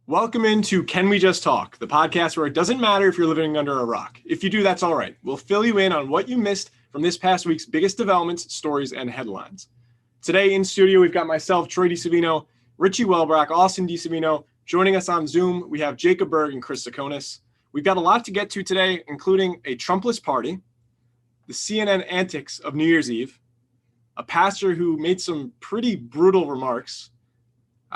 Welcome into Can We Just Talk, the podcast where it doesn't matter if you're living under a rock. If you do, that's all right. We'll fill you in on what you missed from this past week's biggest developments, stories, and headlines. Today in studio, we've got myself, Troy DiSavino, Richie Welbrock, Austin DiSavino. Joining us on Zoom, we have Jacob Berg and Chris Sakonis. We've got a lot to get to today, including a Trumpless party, the CNN antics of New Year's Eve, a pastor who made some pretty brutal remarks.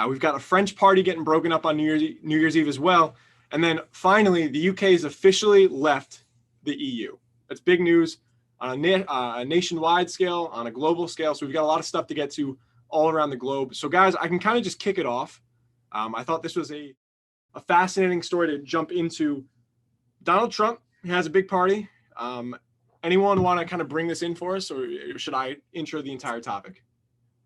We've got a French party getting broken up on New Year's Eve as well. And then finally, the UK has officially left the EU. That's big news on a nationwide scale, on a global scale. So we've got a lot of stuff to get to all around the globe. So guys, I can kind of just kick it off. I thought this was a fascinating story to jump into. Donald Trump has a big party. Anyone want to kind of bring this in for us, or should I intro the entire topic?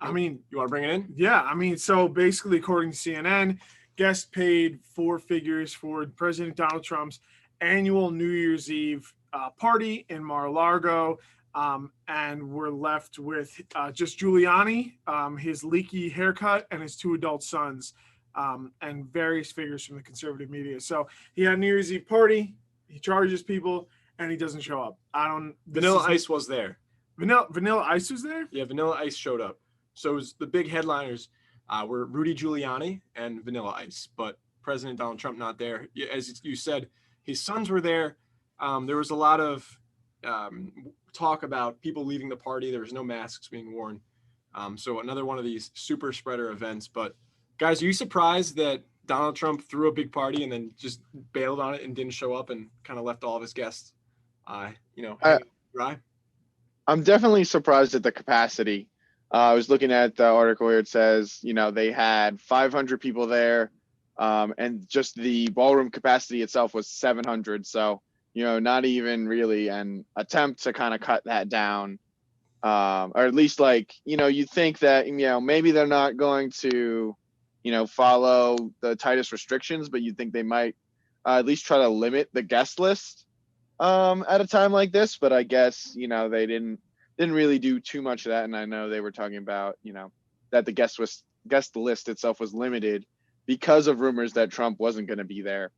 You want to bring it in? Yeah. So basically, according to CNN, guests paid four figures for President Donald Trump's annual New Year's Eve party in Mar-a-Lago. And we're left with just Giuliani, his leaky haircut, and his two adult sons, and various figures from the conservative media. So he had a New Year's Eve party. He charges people, and he doesn't show up. Vanilla Ice was there. Vanilla Ice was there? Yeah, Vanilla Ice showed up. So it was the big headliners were Rudy Giuliani and Vanilla Ice, but President Donald Trump not there. As you said, his sons were there. There was a lot of talk about people leaving the party. There was no masks being worn. So another one of these super spreader events. But guys, are you surprised that Donald Trump threw a big party and then just bailed on it and didn't show up and kind of left all of his guests, dry? I'm definitely surprised at the capacity. I was looking at the article where it says, they had 500 people there, and just the ballroom capacity itself was 700. So, not even really an attempt to kind of cut that down, or at least you'd think that, maybe they're not going to, follow the tightest restrictions, but you'd think they might at least try to limit the guest list at a time like this. But I guess, they didn't really do too much of that. And I know they were talking about, that the guest list itself was limited because of rumors that Trump wasn't going to be there.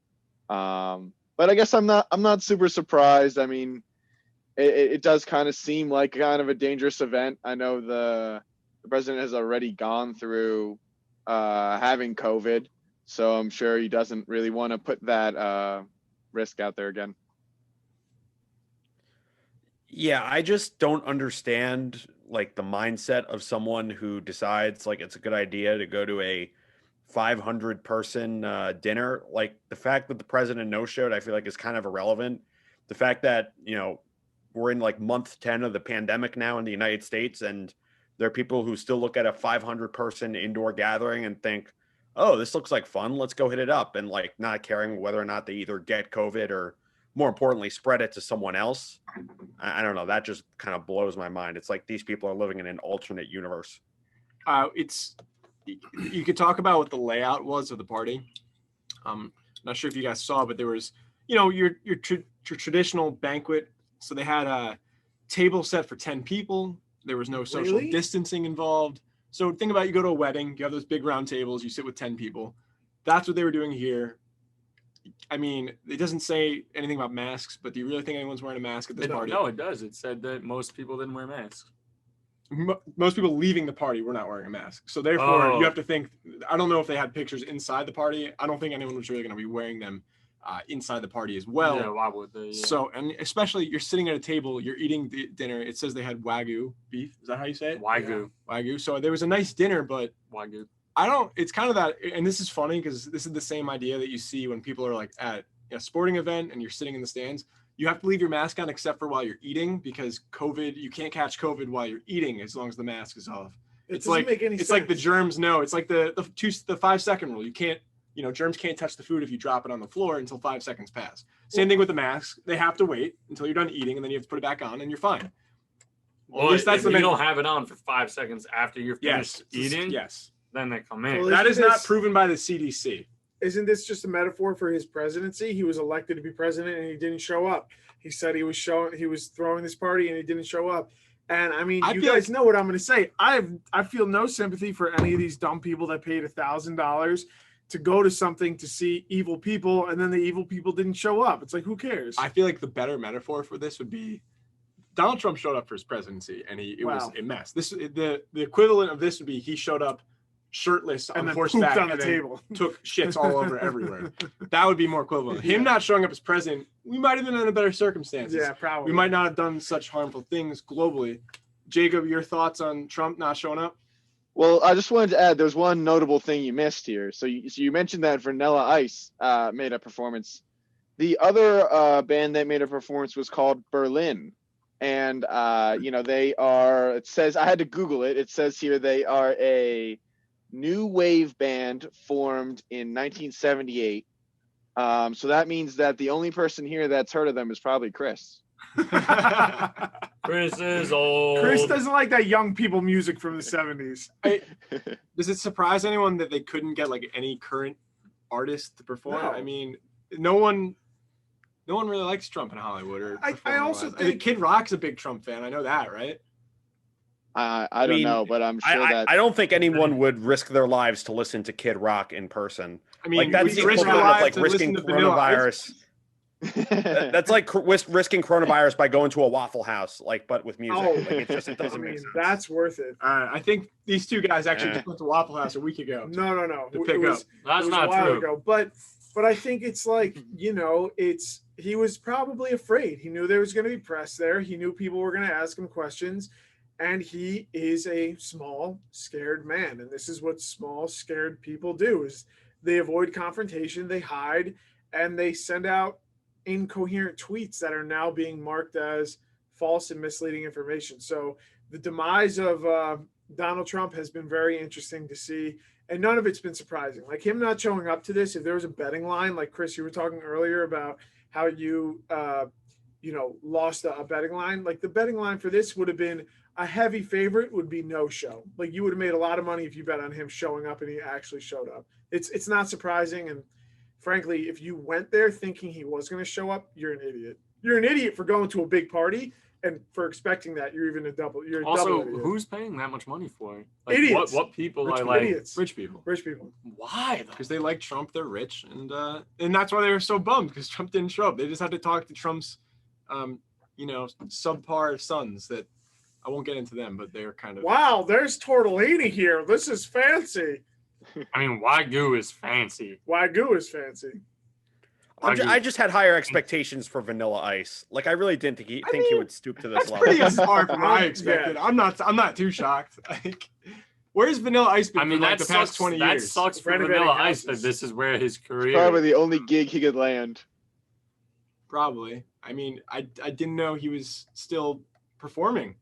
But I guess I'm not super surprised. I mean, it does kind of seem like kind of a dangerous event. I know the president has already gone through having COVID, so I'm sure he doesn't really want to put that risk out there again. Yeah, I just don't understand the mindset of someone who decides it's a good idea to go to a 500 person dinner. The fact that the president no-showed, I feel like is kind of irrelevant. The fact that, we're in month 10 of the pandemic now in the United States, and there are people who still look at a 500 person indoor gathering and think, oh, this looks like fun. Let's go hit it up. And not caring whether or not they either get COVID or, more importantly, spread it to someone else. I don't know. That just kind of blows my mind. It's like these people are living in an alternate universe. You could talk about what the layout was of the party. Not sure if you guys saw, but there was, your traditional banquet. So they had a table set for 10 people. There was no social distancing involved. So think about, you go to a wedding, you have those big round tables, you sit with 10 people. That's what they were doing here. I mean, it doesn't say anything about masks, but do you really think anyone's wearing a mask at this party? No, it does. It said that most people didn't wear masks. Most people leaving the party were not wearing a mask. So therefore, you have to think, I don't know if they had pictures inside the party. I don't think anyone was really going to be wearing them inside the party as well. Yeah, why would they? Yeah. So, and especially you're sitting at a table, you're eating the dinner. It says they had Wagyu beef. Is that how you say it? Wagyu. Yeah. Wagyu. So there was a nice dinner, but Wagyu. It's kind of that, and this is funny because this is the same idea that you see when people are at a sporting event and you're sitting in the stands. You have to leave your mask on except for while you're eating, because COVID, you can't catch COVID while you're eating as long as the mask is off. It's like the germs. No, it's like the 5-second rule. You can't, germs can't touch the food if you drop it on the floor until 5 seconds pass. Same thing with the mask. They have to wait until you're done eating, and then you have to put it back on, and you're fine. Well, if you don't have it on for 5 seconds after you're finished eating, then they come in. Well, that is not proven by the CDC. Isn't this just a metaphor for his presidency? He was elected to be president and he didn't show up. He said he was throwing this party and he didn't show up. And I mean, you guys know what I'm going to say. I feel no sympathy for any of these dumb people that paid $1,000 to go to something to see evil people, and then the evil people didn't show up. It's like, who cares? I feel like the better metaphor for this would be Donald Trump showed up for his presidency, and it was a mess. The equivalent of this would be he showed up shirtless on horseback on the table, took shits all over everywhere. That would be more equivalent. Him not showing up as president, we might have been in a better circumstances. Yeah, probably. We might not have done such harmful things globally. Jacob, your thoughts on Trump not showing up? Well, I just wanted to add, there's one notable thing you missed here. So you mentioned that Vanilla Ice made a performance. The other band that made a performance was called Berlin. And, they are, it says, I had to Google it. It says here they are a new wave band formed in 1978. So that means that the only person here that's heard of them is probably Chris. Chris is old. Chris doesn't like that young people music from the 70s. Does it surprise anyone that they couldn't get like any current artist to perform? No. I mean, no one really likes Trump in Hollywood. I also think Kid Rock's a big Trump fan. I know that, right? I don't know, but I'm sure that I don't think anyone would risk their lives to listen to Kid Rock in person. I mean, like that's the equivalent of like risking coronavirus. That's like risking coronavirus by going to a Waffle House, but with music. It doesn't make sense. That's worth it. I think these two guys actually just went to Waffle House a week ago. No. To pick up. That's not true. Ago. But I think it's like, he was probably afraid. He knew there was going to be press there. He knew people were going to ask him questions. And he is a small, scared man. And this is what small, scared people do, is they avoid confrontation, they hide, and they send out incoherent tweets that are now being marked as false and misleading information. So the demise of Donald Trump has been very interesting to see. And none of it's been surprising. Like him not showing up to this, if there was a betting line, like Chris, you were talking earlier about how you, lost a betting line. Like the betting line for this would have been a heavy favorite would be no show. Like you would have made a lot of money if you bet on him showing up and he actually showed up. It's not surprising. And frankly, if you went there thinking he was going to show up, you're an idiot. You're an idiot for going to a big party and for expecting that. You're a double idiot. Who's paying that much money for it? Idiots. What people rich are like idiots. Rich people. Why? Because they like Trump. They're rich, and that's why they were so bummed because Trump didn't show up. They just had to talk to Trump's, subpar sons that I won't get into them, but they're kind of. Wow, there's tortellini here. This is fancy. I mean, Wagyu is fancy. Wagyu is fancy. I just had higher expectations for Vanilla Ice. Like I really didn't think he would stoop to this level. Pretty far from what I expected. Yeah. I'm not too shocked. Like, where's Vanilla Ice been for the past 20 years? That sucks for Vanilla Ice that this is where his career. It's probably the only gig he could land. Probably. I mean, I didn't know he was still performing.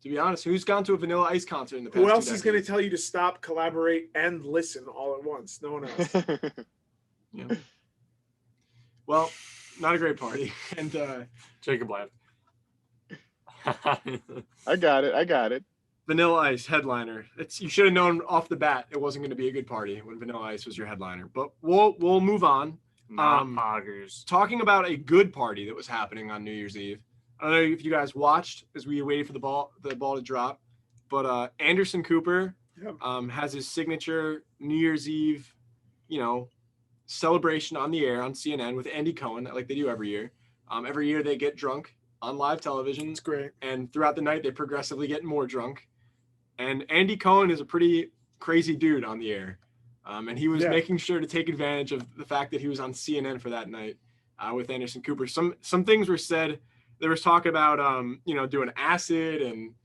To be honest, who's gone to a Vanilla Ice concert in the past? Who else is going to tell you to stop, collaborate, and listen all at once? No one else. Yeah. Well, not a great party. And Jacob laughed. I got it. Vanilla Ice headliner. You should have known off the bat it wasn't going to be a good party when Vanilla Ice was your headliner. But we'll move on. Poggers. Talking about a good party that was happening on New Year's Eve. I don't know if you guys watched as we waited for the ball to drop, but Anderson Cooper has his signature New Year's Eve, celebration on the air on CNN with Andy Cohen, like they do every year. Every year they get drunk on live television. It's great. And throughout the night they progressively get more drunk. And Andy Cohen is a pretty crazy dude on the air. And he was making sure to take advantage of the fact that he was on CNN for that night with Anderson Cooper. Some things were said. There was talk about, doing acid, and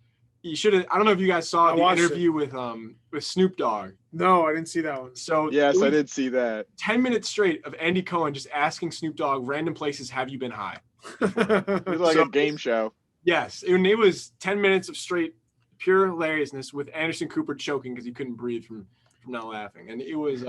you should have. I don't know if you guys saw the interview with Snoop Dogg. No, I didn't see that one. So yes, I did see that. 10 minutes straight of Andy Cohen just asking Snoop Dogg random places, "Have you been high?" It was like a game show. Yes, it was 10 minutes of straight pure hilariousness with Anderson Cooper choking because he couldn't breathe from not laughing, and it was.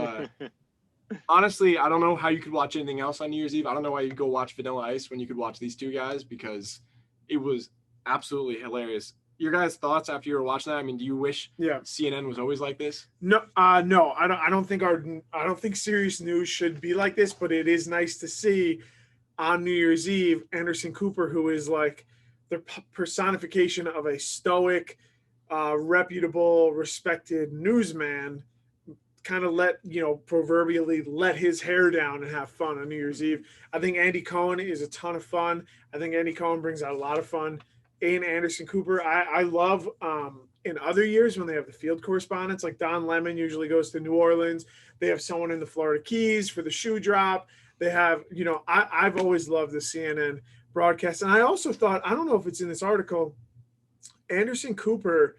Honestly, I don't know how you could watch anything else on New Year's Eve. I don't know why you go watch Vanilla Ice when you could watch these two guys, because it was absolutely hilarious. Your guys' thoughts after you were watching that? I mean, do you wish CNN was always like this? No, no. I don't think serious news should be like this, but it is nice to see on New Year's Eve Anderson Cooper, who is like the personification of a stoic, reputable, respected newsman, kind of proverbially let his hair down and have fun on New Year's Eve. I think Andy Cohen is a ton of fun. I think Andy Cohen brings out a lot of fun. And Anderson Cooper, I love in other years when they have the field correspondents, like Don Lemon usually goes to New Orleans. They have someone in the Florida Keys for the shoe drop. They have, I've always loved the CNN broadcast. And I also thought, I don't know if it's in this article, Anderson Cooper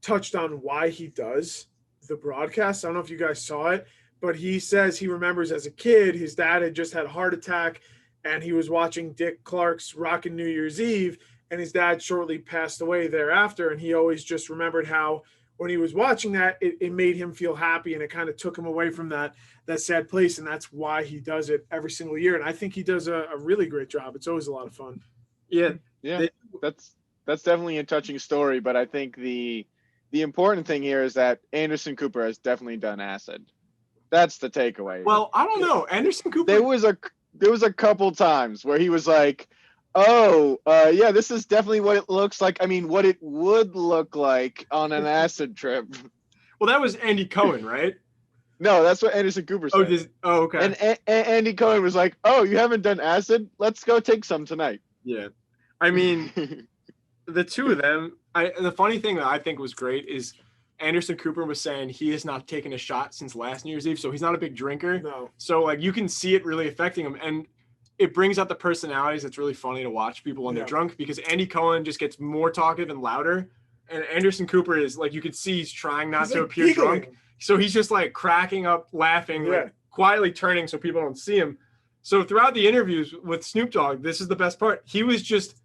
touched on why he does the broadcast. I don't know if you guys saw it, but he says he remembers as a kid, his dad had just had a heart attack and he was watching Dick Clark's Rockin' New Year's Eve, and his dad shortly passed away thereafter. And he always just remembered how when he was watching that, it made him feel happy, and it kind of took him away from that sad place. And that's why he does it every single year. And I think he does a really great job. It's always a lot of fun. Yeah. That's definitely a touching story. But I think the important thing here is that Anderson Cooper has definitely done acid. That's the takeaway. Well, I don't know. Anderson Cooper. There was a couple times where he was like, yeah, this is definitely what it looks like. I mean, what it would look like on an acid trip. Well, that was Andy Cohen, right? No, that's what Anderson Cooper said. Okay. And Andy Cohen was like, "Oh, you haven't done acid? Let's go take some tonight." Yeah. I mean, the two of them, the funny thing that I think was great is Anderson Cooper was saying he has not taken a shot since last New Year's Eve, so he's not a big drinker. No. So, like, you can see it really affecting him. And it brings out the personalities. It's really funny to watch people when they're drunk, because Andy Cohen just gets more talkative and louder. And Anderson Cooper is, like, you could see he's trying not to appear drunk. So he's just, like, cracking up, laughing, like, quietly turning so people don't see him. So throughout the interviews with Snoop Dogg, this is the best part. He was just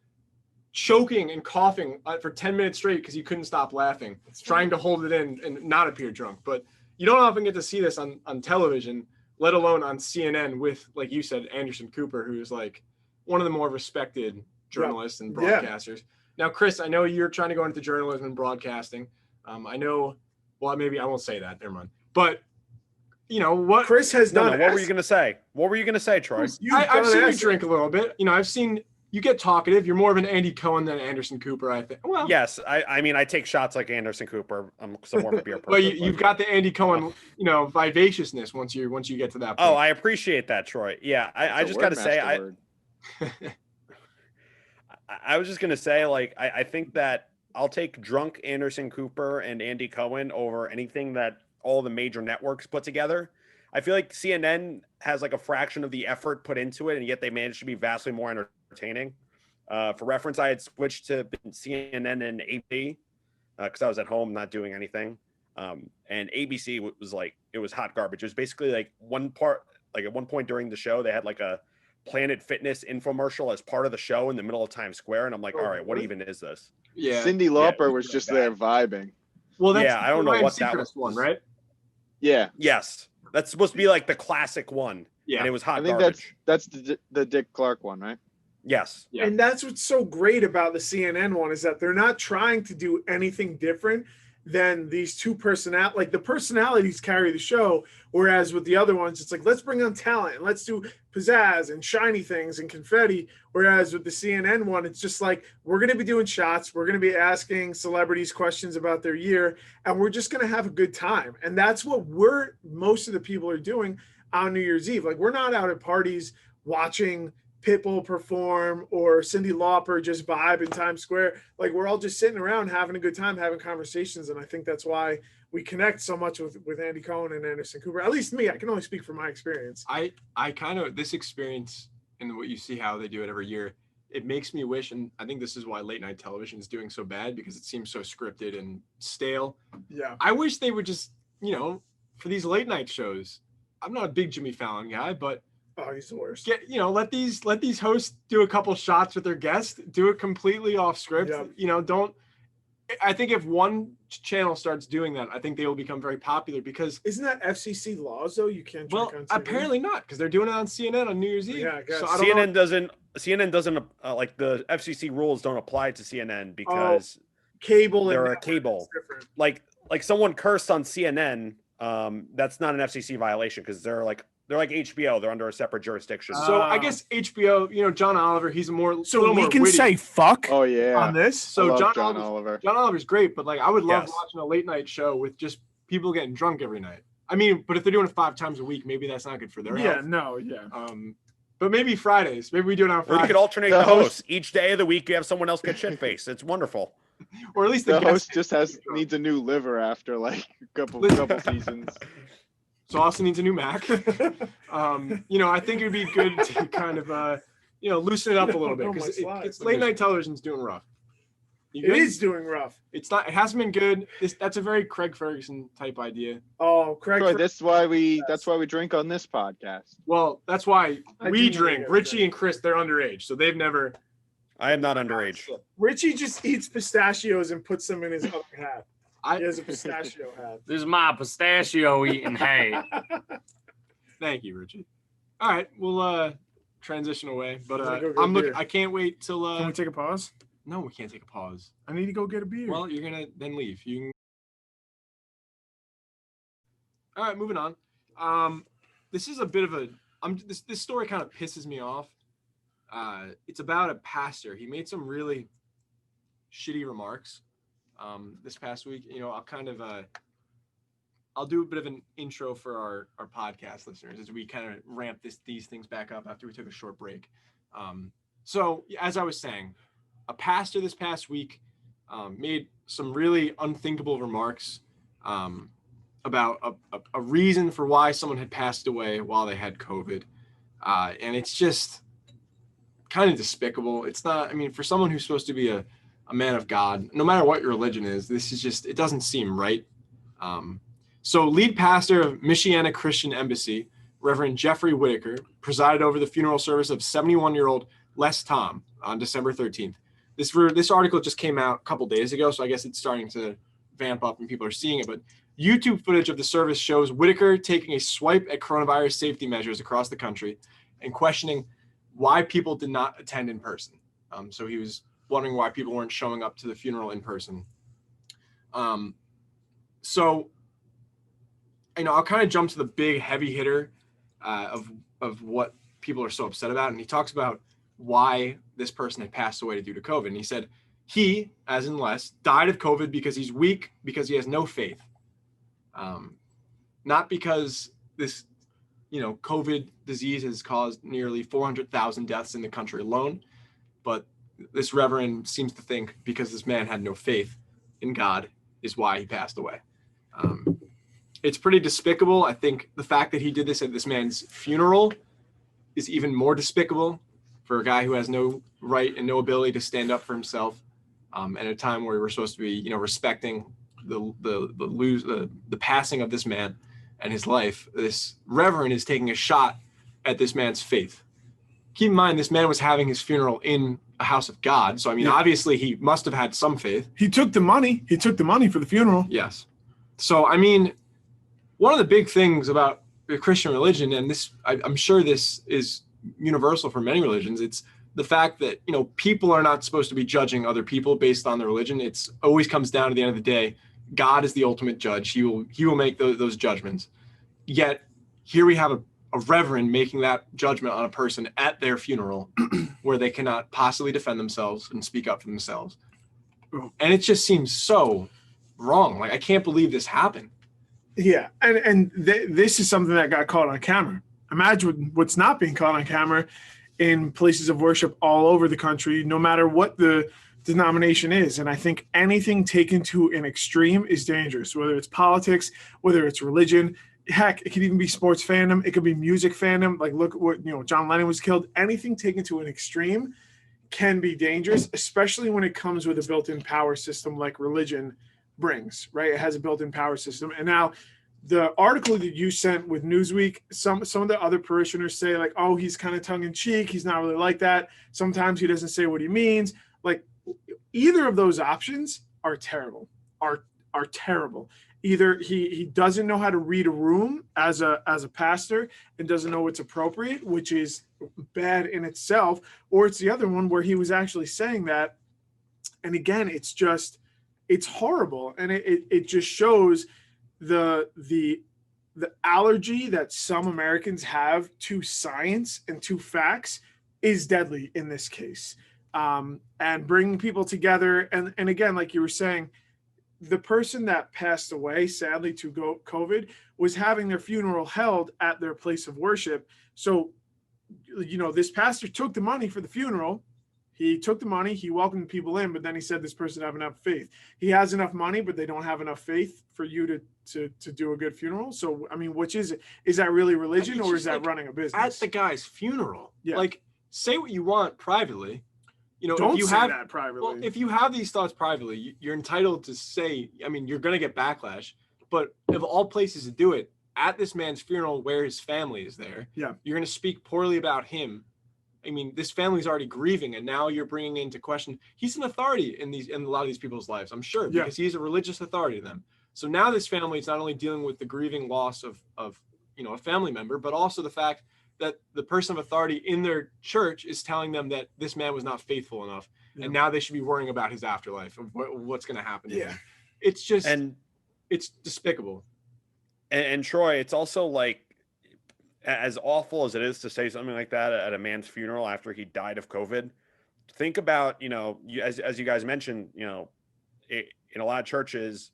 choking and coughing for 10 minutes straight because he couldn't stop laughing, trying to hold it in and not appear drunk. But you don't often get to see this on television, let alone on CNN with, like you said, Anderson Cooper, who's like one of the more respected journalists and broadcasters. Yeah. Now, Chris, I know you're trying to go into journalism and broadcasting. I know, well, maybe I won't say that. Never mind. But, what Chris has done. What were you going to say? What were you going to say, Troy? I've seen you drink a little bit. I've seen you get talkative. You're more of an Andy Cohen than Anderson Cooper, I think. Well, yes. I mean, I take shots like Anderson Cooper. I'm more of a beer person. But you've got the Andy Cohen, vivaciousness once you get to that point. Oh, I appreciate that, Troy. Yeah, I just got to say, I was just going to say, like, I think that I'll take drunk Anderson Cooper and Andy Cohen over anything that all the major networks put together. I feel like CNN has like a fraction of the effort put into it, and yet they managed to be vastly more entertaining. For reference, I had switched to CNN and ABC because I was at home not doing anything. And ABC was like, it was hot garbage. It was basically like at one point during the show, they had like a Planet Fitness infomercial as part of the show in the middle of Times Square. And I'm like, all right, what even is this? Yeah. Cyndi Lauper was just there vibing. Well, that's I don't know what that was. One, right? Yeah. Yes. That's supposed to be like the classic one. Yeah. And it was hot I think garbage. That's the Dick Clark one, right? Yes. Yeah. And that's what's so great about the CNN one is that they're not trying to do anything different than these two personalities. Like the personalities carry the show, whereas with the other ones, it's like, let's bring on talent and let's do pizzazz and shiny things and confetti. Whereas with the CNN one, it's just like, we're going to be doing shots. We're going to be asking celebrities questions about their year, and we're just going to have a good time. And that's what most of the people are doing on New Year's Eve. Like, we're not out at parties watching Pitbull perform or Cyndi Lauper just vibe in Times Square. Like, we're all just sitting around having a good time, having conversations. And I think that's why we connect so much with Andy Cohen and Anderson Cooper. At least me, I can only speak from my experience. I kind of, this experience and what you see how they do it every year, it makes me wish, and I think this is why late night television is doing so bad, because it seems so scripted and stale. Yeah. I wish they would just, for these late night shows, I'm not a big Jimmy Fallon guy, but oh, he's the worst. Let these hosts do a couple shots with their guests, do it completely off script. Yep. I think if one channel starts doing that, I think they will become very popular, because isn't that FCC laws though? You can't drink on TV? Apparently not, because they're doing it on CNN on New Year's Eve. Yeah, I guess. So CNN doesn't like the FCC rules don't apply to CNN because cable. They're a cable. Like someone cursed on CNN. That's not an FCC violation because they're like HBO. They're under a separate jurisdiction. So I guess HBO, John Oliver, he's more. So we can say fuck. Oh yeah. On this. So John Oliver's great, but like I would love watching a late night show with just people getting drunk every night. I mean, but if they're doing it 5 times a week, maybe that's not good for their health. But maybe Fridays. Maybe we do it on Fridays. Or you could alternate the hosts. Each day of the week, you have someone else get shit-faced. It's wonderful. Or at least the host just needs a new liver after like a couple seasons. So Austin needs a new Mac. I think it'd be good to kind of loosen it up a little bit because it's late night television's doing rough. It is doing rough. It's not. It hasn't been good. That's a very Craig Ferguson type idea. Oh, Craig. Sure, that's why we drink on this podcast. Well, that's why we drink. Richie and Chris, they're underage, so they've never. I am not underage. Richie just eats pistachios and puts them in his other hat. He has a pistachio hat. This is my pistachio eating hat. Thank you, Richie. All right, we'll transition away, but I'm looking. I can't wait till. Can we take a pause? No, we can't take a pause. I need to go get a beer. Well, you're gonna then leave. You can. All right, moving on. This is a bit of a. This story kind of pisses me off. It's about a pastor. He made some really shitty remarks this past week. I'll kind of I'll do a bit of an intro for our podcast listeners as we kind of ramp these things back up after we took a short break. So as I was saying, a pastor this past week made some really unthinkable remarks about a reason for why someone had passed away while they had COVID. And it's just kind of despicable. It's not, I mean, for someone who's supposed to be a man of God, no matter what your religion is, this is just, it doesn't seem right. So lead pastor of Michiana Christian Embassy, Reverend Jeffrey Whitaker, presided over the funeral service of 71-year-old Les Tom on December 13th. This article just came out a couple days ago, so I guess it's starting to vamp up and people are seeing it. But YouTube footage of the service shows Whitaker taking a swipe at coronavirus safety measures across the country and questioning why people did not attend in person. So he was wondering why people weren't showing up to the funeral in person. So, I'll kind of jump to the big heavy hitter of what people are so upset about. And he talks about why this person had passed away due to COVID. And he said, he, as in Les, died of COVID because he's weak, because he has no faith. Not because this, COVID disease has caused nearly 400,000 deaths in the country alone, but this reverend seems to think because this man had no faith in God is why he passed away. It's pretty despicable. I think the fact that he did this at this man's funeral is even more despicable for a guy who has no right and no ability to stand up for himself. At a time where we're supposed to be, respecting the passing of this man and his life, this reverend is taking a shot at this man's faith. Keep in mind, this man was having his funeral in a house of God. So, obviously he must have had some faith. He took the money. He took the money for the funeral. Yes. So, one of the big things about the Christian religion, and this, I'm sure this is universal for many religions, it's the fact that, people are not supposed to be judging other people based on their religion. It's always comes down to the end of the day, God is the ultimate judge. He will make those judgments. Yet here we have a reverend making that judgment on a person at their funeral where they cannot possibly defend themselves and speak up for themselves. And it just seems so wrong. Like, I can't believe this happened. Yeah. And this is something that got caught on camera. Imagine what's not being caught on camera in places of worship all over the country, no matter what the denomination is. And I think anything taken to an extreme is dangerous, whether it's politics, whether it's religion. Heck, it could even be sports fandom. It could be music fandom. Like, look at what, John Lennon was killed. Anything taken to an extreme can be dangerous, especially when it comes with a built-in power system like religion brings, right? It has a built-in power system. And now the article that you sent with Newsweek, some of the other parishioners say like, oh, he's kind of tongue in cheek. He's not really like that. Sometimes he doesn't say what he means. Like, either of those options are terrible, are terrible. Either he doesn't know how to read a room as a pastor and doesn't know what's appropriate, which is bad in itself, or it's the other one where he was actually saying that. And again, it's horrible. And it just shows the allergy that some Americans have to science and to facts is deadly in this case. And bringing people together. And again, like you were saying, the person that passed away, sadly, to COVID, was having their funeral held at their place of worship. So, this pastor took the money for the funeral. He took the money, he welcomed people in, but then he said this person have enough faith. He has enough money, but they don't have enough faith for you to do a good funeral. So, I mean, which is it? Is that really religion, or is that running a business? At the guy's funeral. Yeah. Like, say what you want privately. Don't if you say have that privately. Well, if you have these thoughts privately, you're entitled to say, I mean, you're going to get backlash, but of all places to do it, at this man's funeral where his family is there, yeah, you're going to speak poorly about him. I mean, this family's already grieving, and now you're bringing into question. He's an authority in a lot of these people's lives, I'm sure, because he's a religious authority to them. So now this family is not only dealing with the grieving loss of a family member, but also the fact that the person of authority in their church is telling them that this man was not faithful enough, and now they should be worrying about his afterlife of what's going to happen to him. It's just, it's despicable. And Troy, it's also like, as awful as it is to say something like that at a man's funeral after he died of COVID, think about, as you guys mentioned, in a lot of churches,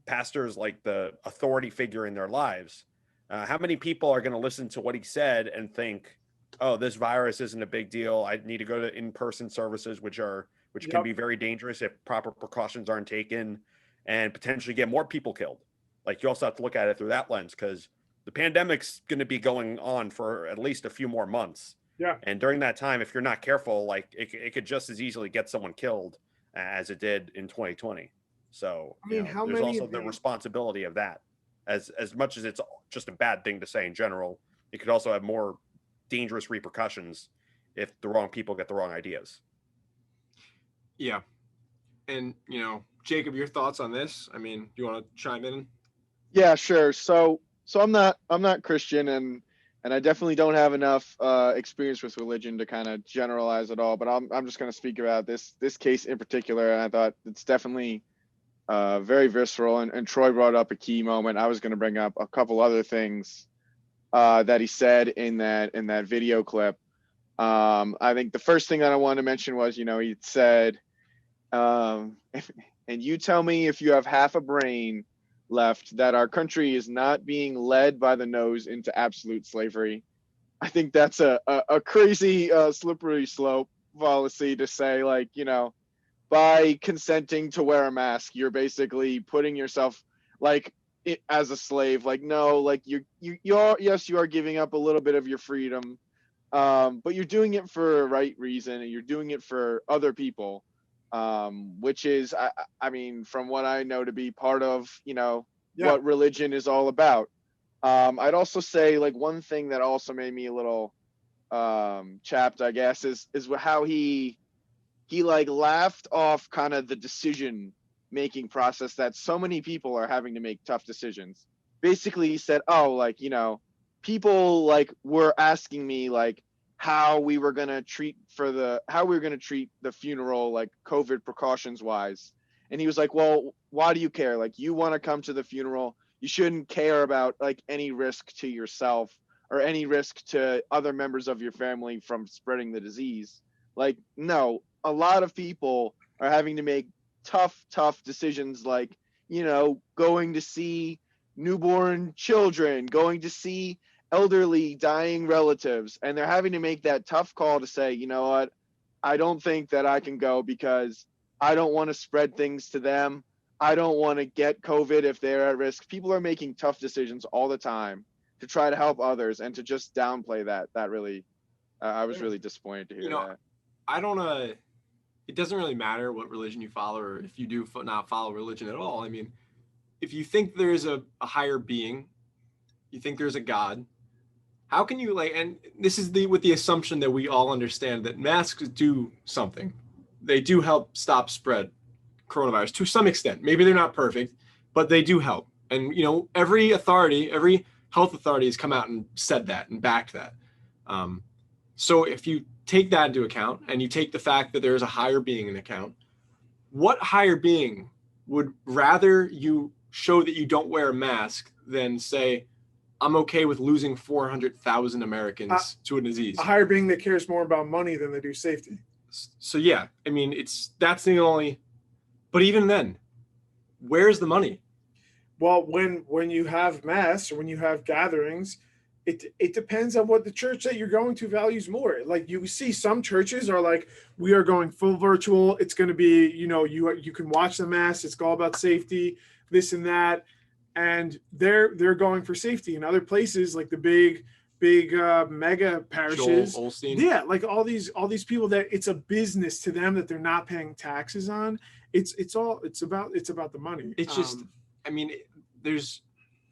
pastors like the authority figure in their lives. How many people are going to listen to what he said and think, oh, this virus isn't a big deal. I need to go to in-person services, which can be very dangerous if proper precautions aren't taken, and potentially get more people killed. Like, you also have to look at it through that lens, because the pandemic's going to be going on for at least a few more months. Yeah. And during that time, if you're not careful, like it could just as easily get someone killed as it did in 2020. So I mean, there's also the responsibility of that. As much as it's just a bad thing to say in general, it could also have more dangerous repercussions if the wrong people get the wrong ideas. Yeah. And, Jacob, your thoughts on this? I mean, do you want to chime in? Yeah, sure. So I'm not Christian, and I definitely don't have enough experience with religion to kind of generalize it all, but I'm just going to speak about this case in particular. And I thought it's definitely very visceral, and Troy brought up a key moment. I was going to bring up a couple other things that he said in that video clip. I think the first thing that I wanted to mention was, he said, and you tell me if you have half a brain left, that our country is not being led by the nose into absolute slavery. I think that's a crazy slippery slope policy to say, like, by consenting to wear a mask, you're basically putting yourself as a slave. Like, no, like you are giving up a little bit of your freedom, but you're doing it for a right reason, and you're doing it for other people, which is, I mean, from what I know, to be part of, what religion is all about. I'd also say, like, one thing that also made me a little chapped, I guess, is how he laughed off kind of the decision making process that so many people are having to make tough decisions. Basically, he said, oh, like, people were asking me how we were going to treat the funeral, like COVID precautions wise. And he was like, well, why do you care? Like, you want to come to the funeral, you shouldn't care about any risk to yourself or any risk to other members of your family from spreading the disease. Like, no, a lot of people are having to make tough decisions, like, going to see newborn children, going to see elderly dying relatives, and they're having to make that tough call to say, you know what, I don't think that I can go because I don't want to spread things to them. I don't want to get COVID if they're at risk. People are making tough decisions all the time to try to help others, and to just downplay that really, I was really disappointed to hear that. I don't it doesn't really matter what religion you follow, or if you do not follow religion at all. I mean, if you think there is a higher being, you think there's a God, how can you and this is with the assumption that we all understand that masks do something. They do help stop spread coronavirus to some extent. Maybe they're not perfect, but they do help. And, every health authority has come out and said that and backed that. So if you take that into account, and you take the fact that there's a higher being in account, what higher being would rather you show that you don't wear a mask than say, I'm okay with losing 400,000 Americans to a disease? A higher being that cares more about money than they do safety. So yeah, I mean, that's the only, but even then, where's the money? Well, when you have mass or when you have gatherings, it depends on what the church that you're going to values more. Like you see some churches are like, we are going full virtual. It's going to be, you can watch the mass. It's all about safety, this and that. And they're going for safety. In other places, like the big mega parishes, yeah, like all these people that it's a business to them that they're not paying taxes on. It's about the money. It's just, I mean,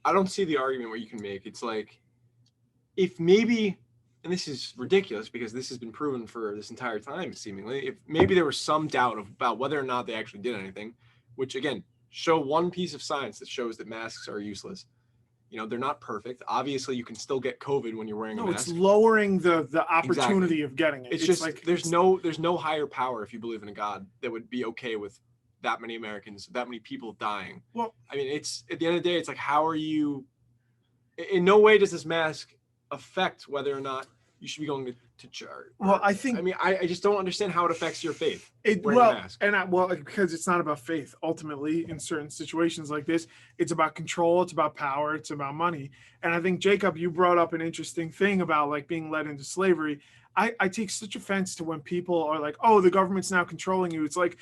I don't see the argument where you can make. It's like, if maybe, and this is ridiculous because this has been proven for this entire time, seemingly, if maybe there was some doubt about whether or not they actually did anything, which again, show one piece of science that shows that masks are useless. They're not perfect. Obviously, you can still get COVID when you're wearing a mask. It's lowering the opportunity of getting it. It's just like there's no higher power, if you believe in a God, that would be okay with that many Americans, that many people dying. Well, I mean, it's at the end of the day, it's like, how are you? In no way does this mask affect whether or not you should be going to church. Well, I just don't understand how it affects your faith. Because it's not about faith. Ultimately, in certain situations like this, it's about control, it's about power, it's about money. And I think, Jacob, you brought up an interesting thing about like being led into slavery. I take such offense to when people are like, oh, the government's now controlling you. It's like,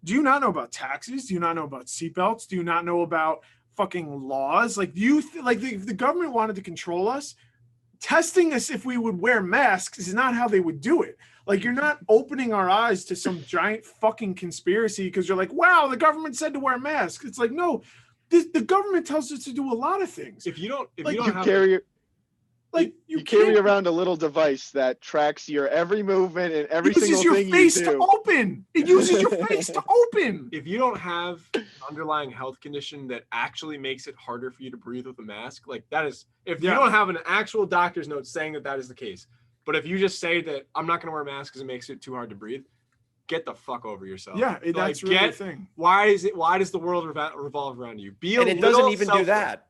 do you not know about taxes? Do you not know about seatbelts? Do you not know about fucking laws? Like, the government wanted to control us. Testing us if we would wear masks is not how they would do it. Like, you're not opening our eyes to some giant fucking conspiracy because you're like, wow, the government said to wear masks. It's like, no, the government tells us to do a lot of things. You carry around a little device that tracks your every movement and every single thing you do. It uses your face to open. It uses your face to open. If you don't have an underlying health condition that actually makes it harder for you to breathe with a mask, like that is, if you don't have an actual doctor's note saying that is the case, but if you just say that I'm not going to wear a mask because it makes it too hard to breathe, get the fuck over yourself. Yeah, that's really the thing. Why does the world revolve around you? It doesn't even do that.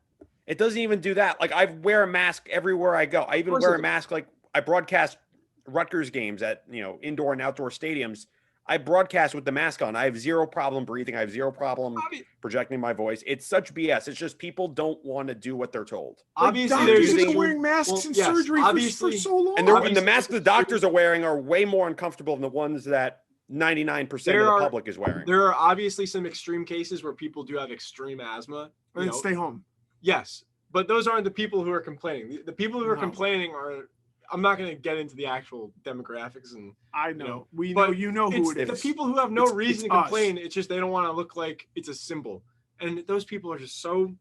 It doesn't even do that. Like, I wear a mask everywhere I go. I even wear a mask. Like, I broadcast Rutgers games at, indoor and outdoor stadiums. I broadcast with the mask on. I have zero problem breathing. I have zero problem projecting my voice. It's such BS. It's just people don't want to do what they're told. Obviously, doctors have been wearing masks in surgery for so long. And the masks the doctors are wearing are way more uncomfortable than the ones that 99% of the public is wearing. There are obviously some extreme cases where people do have extreme asthma. And stay home. Yes, but those aren't the people who are complaining. The people who are complaining are, I'm not going to get into the actual demographics. And I know. We know who it is. The people who have no reason to complain, it's just they don't want to look like it's a symbol. And those people are just so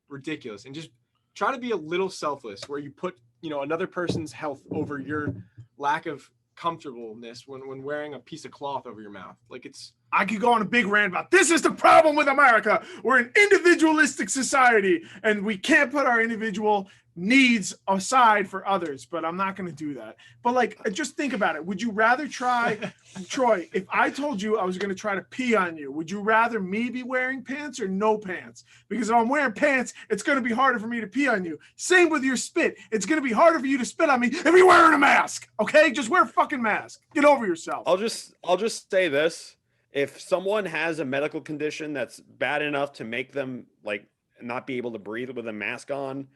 ridiculous. And just try to be a little selfless where you put, another person's health over your lack of comfortableness when wearing a piece of cloth over your mouth. Like, I could go on a big rant about this is the problem with America. We're an individualistic society and we can't put our individual needs aside for others, but I'm not going to do that. But like, just think about it. Would you rather try, Troy, if I told you I was going to try to pee on you, would you rather me be wearing pants or no pants? Because if I'm wearing pants, it's going to be harder for me to pee on you. Same with your spit. It's going to be harder for you to spit on me if you're wearing a mask. Okay. Just wear a fucking mask. Get over yourself. I'll just say this. If someone has a medical condition that's bad enough to make them like not be able to breathe with a mask on,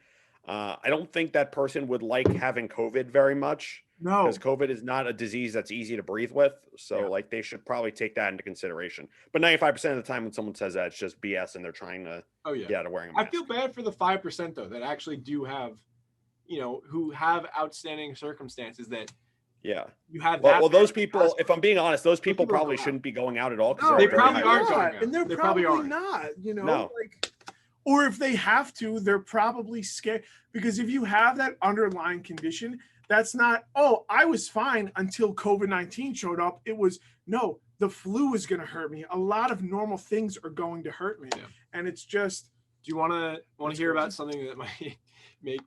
I don't think that person would like having COVID very much. No, because COVID is not a disease that's easy to breathe with. So like they should probably take that into consideration. But 95% of the time when someone says that, it's just BS and they're trying to get out of wearing a mask. I feel bad for the 5% though that actually do have, who have outstanding circumstances that. Yeah. You had that. Well, those people, if I'm being honest, those people probably shouldn't be going out at all. No, they probably aren't going out. And they're probably not, like, or if they have to, they're probably scared. Because if you have that underlying condition, that's not, oh, I was fine until COVID-19 showed up. It was, no, the flu is going to hurt me. A lot of normal things are going to hurt me. Yeah. And it's just. Do you want to hear about something that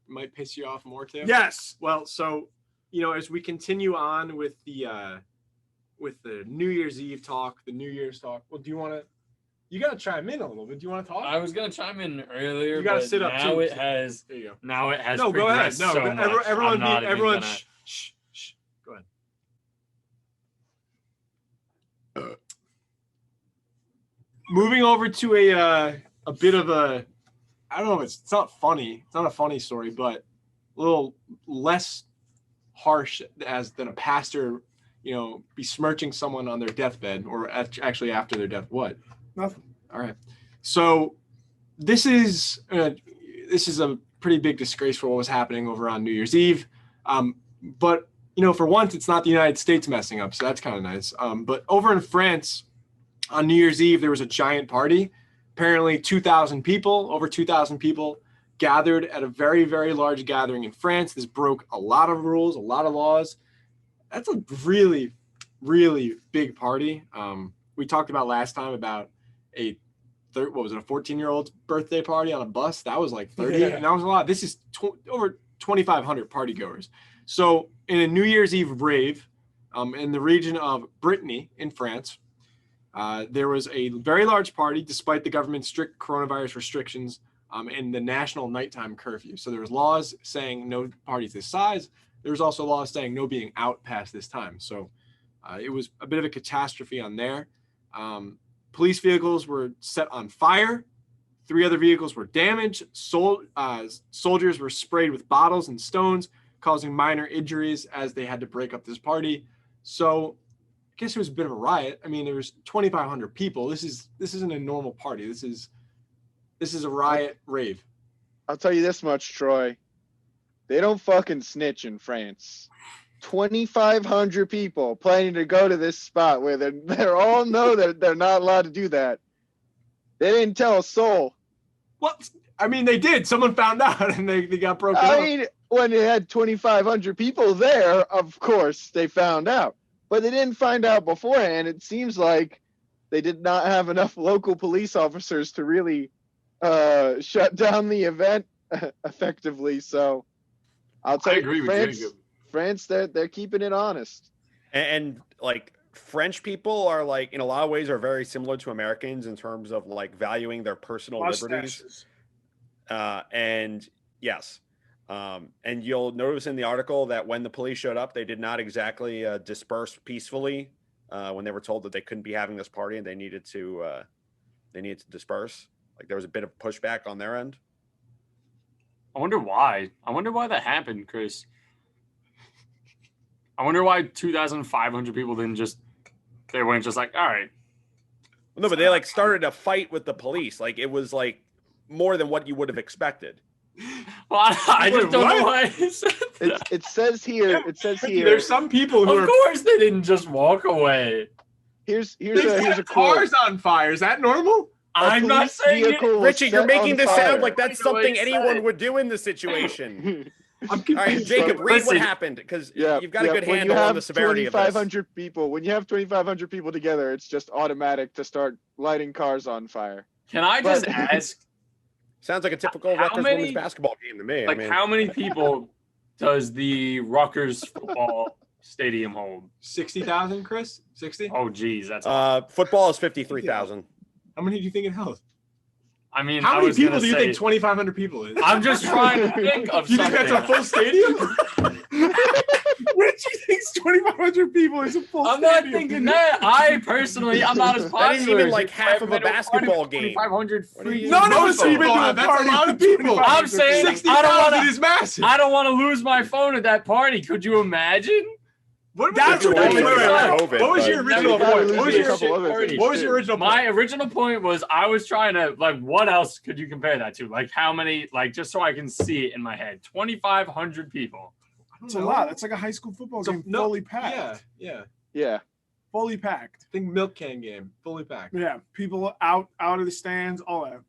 might piss you off more too? Yes. Well, so, as we continue on with the New Year's Eve talk, the New Year's talk. Well, you got to chime in a little bit. Do you want to talk? I was going to chime in earlier. You got to sit up now too. There you go. Now it has. No, go ahead. No, so everyone, shh. Go ahead. moving over to a bit of a, I don't know, it's not funny. It's not a funny story, but a little less harsh than a pastor, besmirching someone on their deathbed or actually after their death. What? Nothing. All right. So this is a pretty big disgrace for what was happening over on New Year's Eve. But for once, it's not the United States messing up, so that's kind of nice. But over in France, on New Year's Eve, there was a giant party. Apparently, over 2,000 people gathered at a very, very large gathering in France. This broke a lot of rules, a lot of laws. That's a really, really big party. We talked about last time about a 14-year-old's birthday party on a bus? That was like 30, and that was a lot. This is over 2,500 partygoers. So in a New Year's Eve rave in the region of Brittany in France, there was a very large party despite the government's strict coronavirus restrictions and the national nighttime curfew. So there was laws saying no parties this size. There was also laws saying no being out past this time. So it was a bit of a catastrophe on there. Police vehicles were set on fire. 3 other vehicles were damaged. Soldiers were sprayed with bottles and stones, causing minor injuries as they had to break up this party. So I guess it was a bit of a riot. I mean, there was 2,500 people. This isn't a normal party. This is a riot rave. I'll tell you this much, Troy. They don't fucking snitch in France. 2,500 people planning to go to this spot where they're all know that they're not allowed to do that. They didn't tell a soul. Well, I mean, they did. Someone found out and they got broken up. I mean, when they had 2,500 people there, of course they found out. But they didn't find out beforehand. It seems like they did not have enough local police officers to really shut down the event effectively. So I'll tell you, France, they're keeping it honest. And like French people are like in a lot of ways are very similar to Americans in terms of like valuing their personal liberties. And yes. And you'll notice in the article that when the police showed up, they did not exactly disperse peacefully when they were told that they couldn't be having this party and they needed to disperse. Like there was a bit of pushback on their end. I wonder why that happened, Chris. I wonder why 2,500 people weren't just like, all right. Well, no, but they like started a fight with the police. Like it was like more than what you would have expected. Well, I just don't know why. It says here. There's some people who of course they didn't just walk away. Here's a quote. Cars on fire. Is that normal? I'm not saying it. Richie, you're making this sound like that's something anyone would do in this situation. All right, Jacob, read what happened because you've got a good handle on the severity of this. 2,500 people. When you have 2,500 people together, it's just automatic to start lighting cars on fire. Can I just ask? Sounds like a typical Rutgers women's basketball game to me. Like, how many people does the Rutgers football stadium hold? 60,000, Chris? 60? Oh, geez, that's football is 53,000. How many do you think it held? I mean, how many people do you think 2,500 people is? I'm just trying to think of something. You think that's a full stadium? Richie thinks 2,500 people is a full stadium. I'm not thinking that. I'm not as popular. That isn't even like half of a basketball game. 2,500 free. None of us even know that's a lot of people. I'm saying 60,000 is massive. I don't want to lose my phone at that party. Could you imagine? What was your original point? What was your original point? My original point was I was trying to, like, what else could you compare that to? Like, how many, like, just so I can see it in my head. 2,500 people. It's a lot. It's like a high school football game fully packed. Yeah. Fully packed. I think milk can game, fully packed. Yeah. People out of the stands, all that.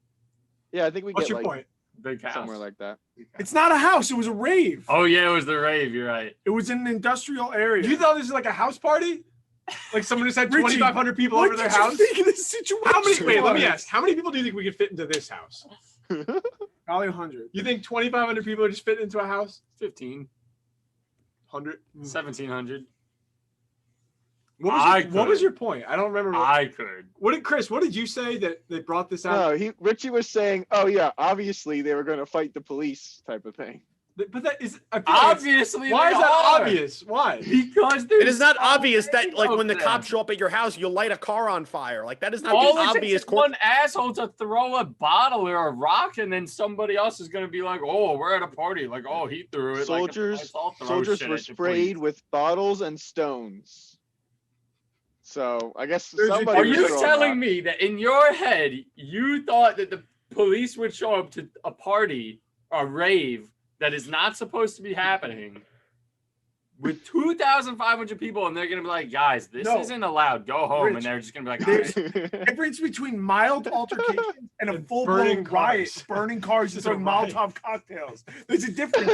Yeah, I think we What's get your point? Big house. Somewhere like that. It's not a house. It was a rave. Oh, yeah, it was the rave. You're right. It was in an industrial area. You thought this was like a house party? Like someone just had 2,500 people over their house? Think of this situation? Let me ask. How many people do you think we could fit into this house? Probably 100. You think 2,500 people just fit into a house? 1,500. 100? 1,700. What was your point? I don't remember. I could. Chris, what did you say that they brought this out? No, Richie was saying, oh yeah, obviously they were going to fight the police type of thing. But that is Obviously, why they is that are. obvious? Why? Because It is not so obvious that many like of when the them. cops show up at your house, you'll light a car on fire. Like that is not All the it takes obvious is one asshole to throw a bottle or a rock, and then somebody else is gonna be like, "Oh, we're at a party." Like, "Oh, he threw it." Soldiers Like, were sprayed with bottles and stones. So I guess somebody Are was you throwing telling rocks. me that in your head you thought that the police would show up to a party, a rave that is not supposed to be happening, with 2,500 people, and they're gonna be like, "Guys, this isn't allowed. Go home." Rich, and they're just gonna be like, there's "Alright." difference between mild altercations and a And full-blown burning riot, cars. burning cars and Just a throwing riot. Molotov cocktails. There's a difference.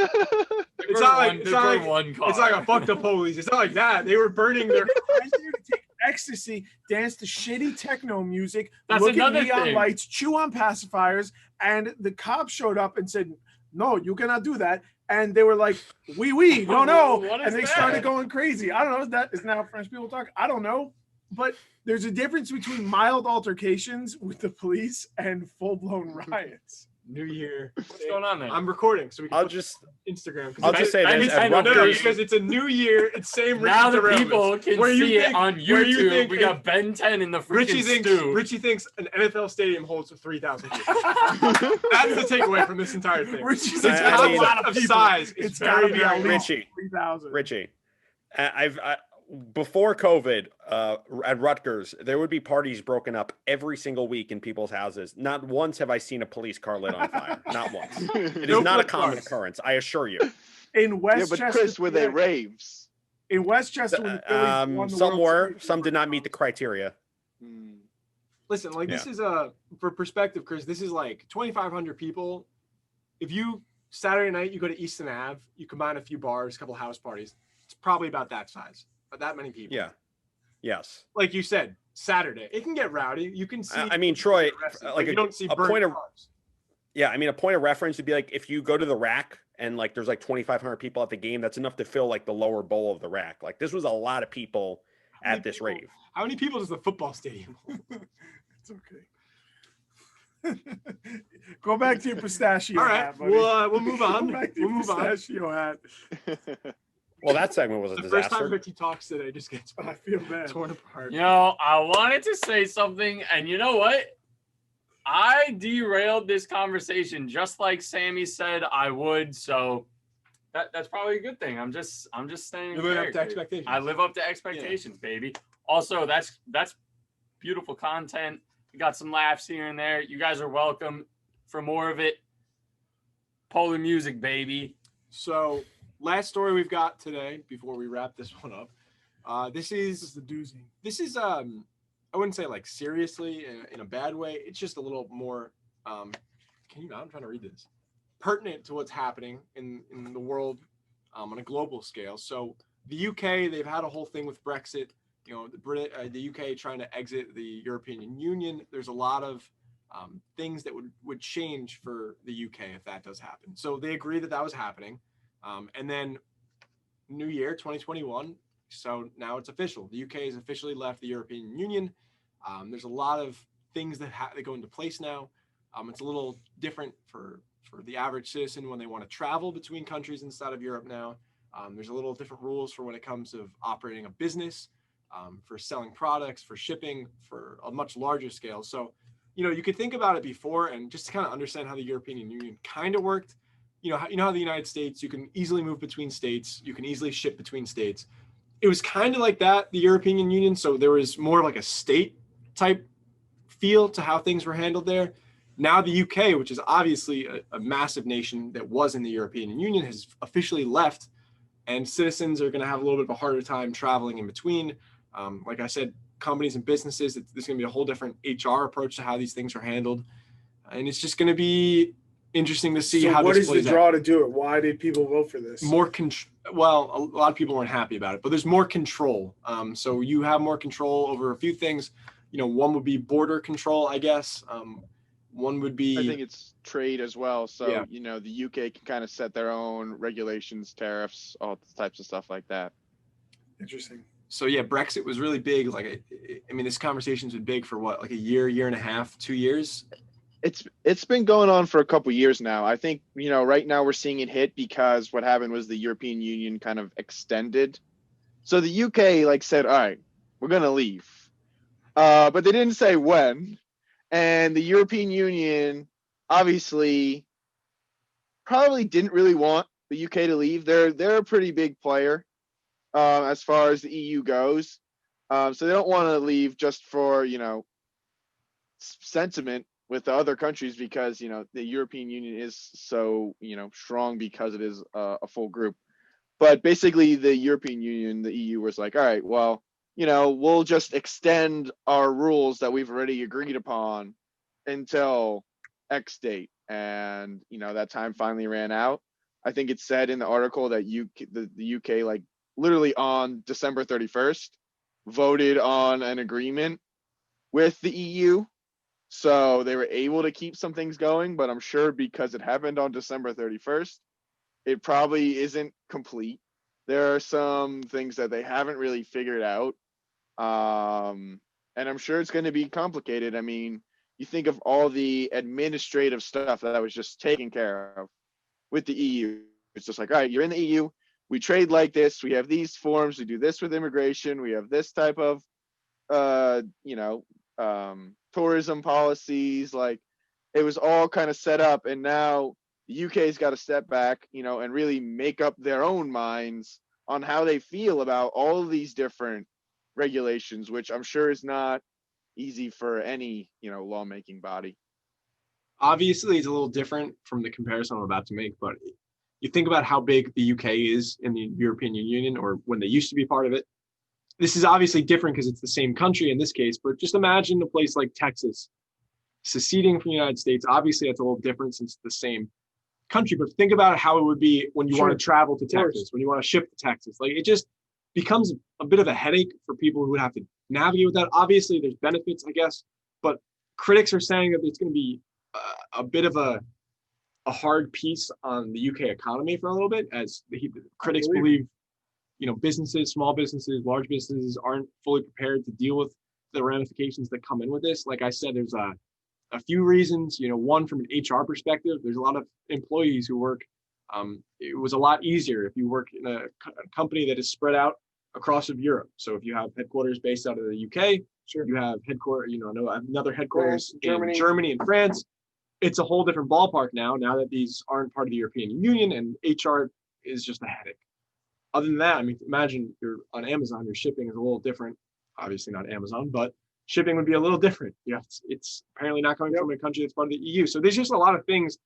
It's not like one car. it's like a fuck the police. It's not like that. They were burning their. I'm there to take ecstasy, dance to shitty techno music, That's look at another neon thing. lights, chew on pacifiers, and the cops showed up and said, "No, you cannot do that." And they were like, "Oui, no," What is and they that? started going crazy. I don't know. That isn't how French people talk. I don't know, but there's a difference between mild altercations with the police and full-blown riots. New Year. What's going on there? I'm recording, so we can I'll put just Instagram. I'll just say this: I at know, No, Rutgers, because it's a new year. It's same. now the Richie people can Where you see it think- on where you YouTube. think We got Ben 10 in the freaking stew. Richie thinks an NFL stadium holds 3,000 people. That's the takeaway from this entire thing. Richie's It's I a mean- lot of people. size. It's very, gotta be very at least Richie. 3,000. Richie, before COVID, at Rutgers, there would be parties broken up every single week in people's houses. Not once have I seen a police car lit on fire. Not once. It No is not a flip common cars. occurrence. I assure you. In Yeah, Westchester, but Chris, were they PA, raves? in Westchester, when the Phillies won the Some World were, Series, some did not meet the criteria. Hmm. Listen, like this is for perspective, Chris. This is like 2,500 people. If you Saturday night you go to Easton Ave, you combine a few bars, a couple house parties. It's probably about that size, that many people. Yeah. Yes. Like you said, Saturday it can get rowdy. You can see. I mean, Troy, arrested, like you don't see a burnt point of cars. Yeah, I mean, a point of reference would be like if you go to the rack and like there's like 2,500 people at the game, that's enough to fill like the lower bowl of the rack. Like this was a lot of people How many at this people- rave. How many people does the football stadium hold? It's okay. Go back to your pistachio All right, hat, buddy. we'll move Go on. back to We'll your move on. pistachio hat. Well, that segment was a The first time disaster. Richie talks today just gets I feel bad. torn apart. You know, I wanted to say something, and you know what? I derailed this conversation just like Sammy said I would. So that's probably a good thing. I'm just staying. You live up to character. expectations. I live up to expectations, baby. Also, that's beautiful content. We got some laughs here and there. You guys are welcome for more of it. Polar music, baby. So, last story we've got today before we wrap this one up. This This is is the doozy. I wouldn't say like seriously in a bad way. It's just a little more I'm trying to read this. Pertinent to what's happening in the world on a global scale. So the UK, they've had a whole thing with Brexit. You know, the UK trying to exit the European Union. There's a lot of things that would change for the UK if that does happen. So they agreed that was happening. And then New Year 2021. So now it's official. The UK has officially left the European Union. There's a lot of things that go into place now. It's a little different for the average citizen when they want to travel between countries inside of Europe now. There's a little different rules for when it comes to operating a business, for selling products, for shipping, for a much larger scale. So, you could think about it before and just to kind of understand how the European Union kind of worked. You know how the United States, you can easily move between states. You can easily ship between states. It was kind of like that, the European Union. So there was more of like a state type feel to how things were handled there. Now the UK, which is obviously a massive nation that was in the European Union, has officially left, and citizens are going to have a little bit of a harder time traveling in between. Like I said, companies and businesses, there's going to be a whole different HR approach to how these things are handled. And it's just going to be interesting to see how what this is the plays draw out. to do it? Why did people vote for this? Well, a lot of people weren't happy about it, but there's more control. So you have more control over a few things. One would be border control, I guess. One would be. I think it's trade as well. So, Yeah. the UK can kind of set their own regulations, tariffs, all types of stuff like that. Interesting. So yeah, Brexit was really big. Like, I mean, this conversation's been big for what, like a year and a half, 2 years. It's been going on for a couple years now. I think, right now we're seeing it hit because what happened was the European Union kind of extended. So the UK like said, all right, we're gonna leave. But they didn't say when. And the European Union obviously probably didn't really want the UK to leave. They're a pretty big player as far as the EU goes. So they don't want to leave just for, sentiment with the other countries because, the European Union is so, strong because it is a full group. But basically the European Union, the EU was like, all right, well, we'll just extend our rules that we've already agreed upon until X date. And, that time finally ran out. I think it said in the article that the UK, like literally on December 31st, voted on an agreement with the EU. So they were able to keep some things going, but I'm sure because it happened on December 31st, it probably isn't complete. There are some things that they haven't really figured out. And I'm sure it's going to be complicated. I mean, you think of all the administrative stuff that was just taken care of with the EU. It's just like, all right, you're in the EU. We trade like this. We have these forms. We do this with immigration. We have this type of, tourism policies. Like it was all kind of set up. And now the UK's got to step back, and really make up their own minds on how they feel about all of these different regulations, which I'm sure is not easy for any, lawmaking body. Obviously, it's a little different from the comparison I'm about to make, but you think about how big the UK is in the European Union, or when they used to be part of it. This is obviously different because it's the same country in this case, but just imagine a place like Texas seceding from the United States. Obviously, that's a little different since it's the same country, but think about how it would be when you want to travel to Texas, when you want to ship to Texas. Like it just becomes a bit of a headache for people who would have to navigate with that. Obviously, there's benefits, I guess, but critics are saying that it's going to be a bit of a hard piece on the UK economy for a little bit, as the critics believe businesses, small businesses, large businesses aren't fully prepared to deal with the ramifications that come in with this. Like I said, there's a few reasons. One, from an HR perspective, there's a lot of employees who work. It was a lot easier if you work in a company that is spread out across of Europe. So if you have headquarters based out of the UK, you have another headquarters in Germany and France. It's a whole different ballpark now that these aren't part of the European Union, and HR is just a headache. Other than that, I mean, imagine you're on Amazon, your shipping is a little different. Obviously not Amazon, but shipping would be a little different. It's apparently not coming from a country that's part of the EU. So there's just a lot of things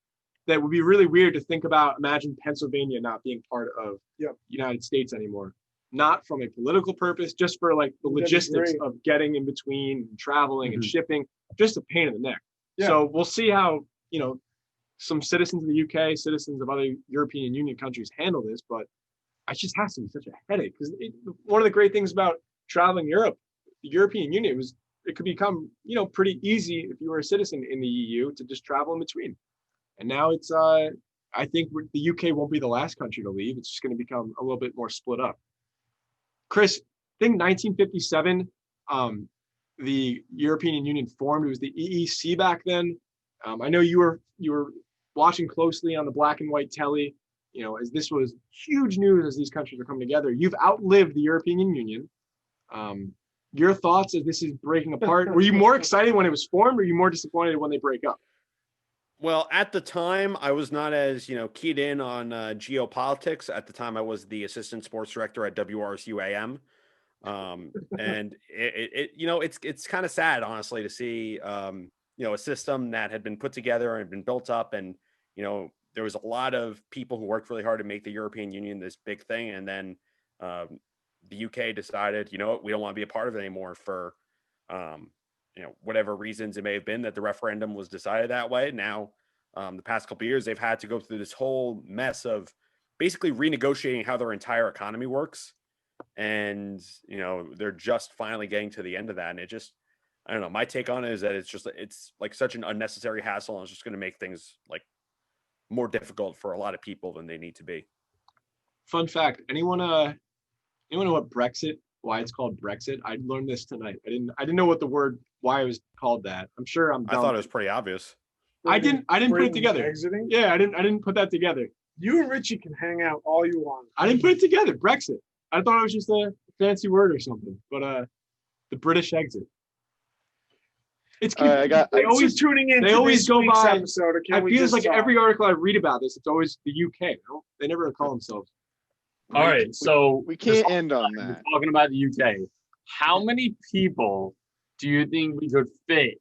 that would be really weird to think about. Imagine Pennsylvania not being part of the United States anymore. Not from a political purpose, just for like the logistics of getting in between, and traveling and shipping, just a pain in the neck. Yeah. So we'll see how, some citizens of the UK, citizens of other European Union countries handle this, but it just has to be such a headache, because one of the great things about traveling Europe, the European Union, it could become, pretty easy if you were a citizen in the EU to just travel in between. And now it's, I think the UK won't be the last country to leave. It's just going to become a little bit more split up. Chris, I think 1957, the European Union formed. It was the EEC back then. I know you were watching closely on the black and white telly, as this was huge news as these countries are coming together. You've outlived the European Union. Your thoughts as this is breaking apart? Were you more excited when it was formed, or are you more disappointed when they break up? Well, at the time, I was not as, keyed in on geopolitics. At the time, I was the assistant sports director at WRSU AM. And it's kind of sad, honestly, to see, a system that had been put together and been built up. And, there was a lot of people who worked really hard to make the European Union this big thing. And then the UK decided, we don't want to be a part of it anymore for, whatever reasons it may have been that the referendum was decided that way. Now, the past couple of years, they've had to go through this whole mess of basically renegotiating how their entire economy works. And, they're just finally getting to the end of that. And it just, I don't know, my take on it is that it's like such an unnecessary hassle, and it's just going to make things like more difficult for a lot of people than they need to be. Fun fact, anyone know why it's called Brexit? I learned this tonight. I didn't know why it was called that. I'm sure I'm dumb. I thought it was pretty obvious. I didn't put it Britain together. Exiting. Yeah, I didn't put that together. You and Richie can hang out all you want. I didn't put it together. Brexit. I thought it was just a fancy word or something. But the British exit. It's I got- they Thanks always for tuning in. they to always this go week's by- episode. Or can it we feels just like every article I read about this, it's always the UK. They never call themselves. All right, so We can't end on we're that. talking about the UK. How many people do you think we could fit?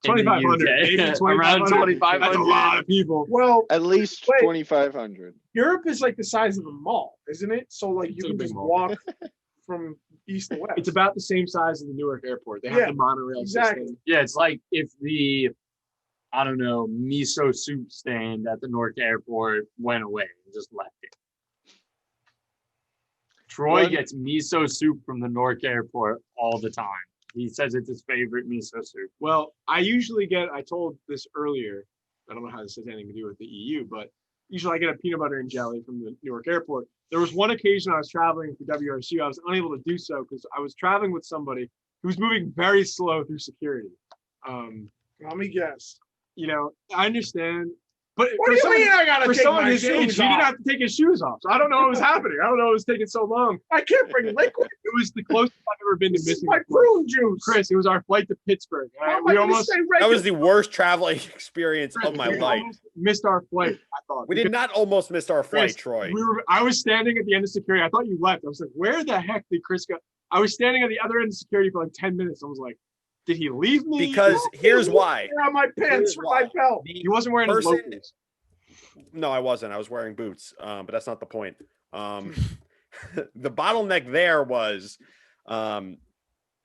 in the 2,500. UK? Maybe Around 2,500. That's a lot of people. Well, At least Wait. 2,500. Europe is like the size of a mall, isn't it? So like It's you a can big just mall. walk from east to west. It's about the same size as the Newark airport. They have Yeah, the monorail exactly. system. Yeah, it's like if the, I don't know, miso soup stand at the Newark airport went away and just left it. Troy One- gets miso soup from the Newark airport all the time. He says it's his favorite miso soup. Well, I usually get, I told this earlier, I don't know how this has anything to do with the EU, but usually I get a peanut butter and jelly from the Newark airport. There was one occasion I was traveling for WRC. I was unable to do so because I was traveling with somebody who was moving very slow through security. Let me guess. You know, I understand, but What do you mean I gotta for take someone my his age, shoes he didn't off? have to take his shoes off. So I don't know what was happening. I don't know it was taking so long. I can't bring liquid. It was the closest I've ever been to This is missing my a flight. prune juice. Chris, it was our flight to Pittsburgh. How am I We gonna almost, stay That regular? was the worst traveling experience of my we life. almost missed our flight, I thought. We did not almost miss our flight, Chris, Troy. I was standing at the end of security. I thought you left. I was like, where the heck did Chris go? I was standing at the other end of security for like 10 minutes. I was like, did he leave me? Because here's why. Tear out my pants Here's for why. my belt. He wasn't wearing his Person- loafers. No, I wasn't. I was wearing boots, but that's not the point. The bottleneck there was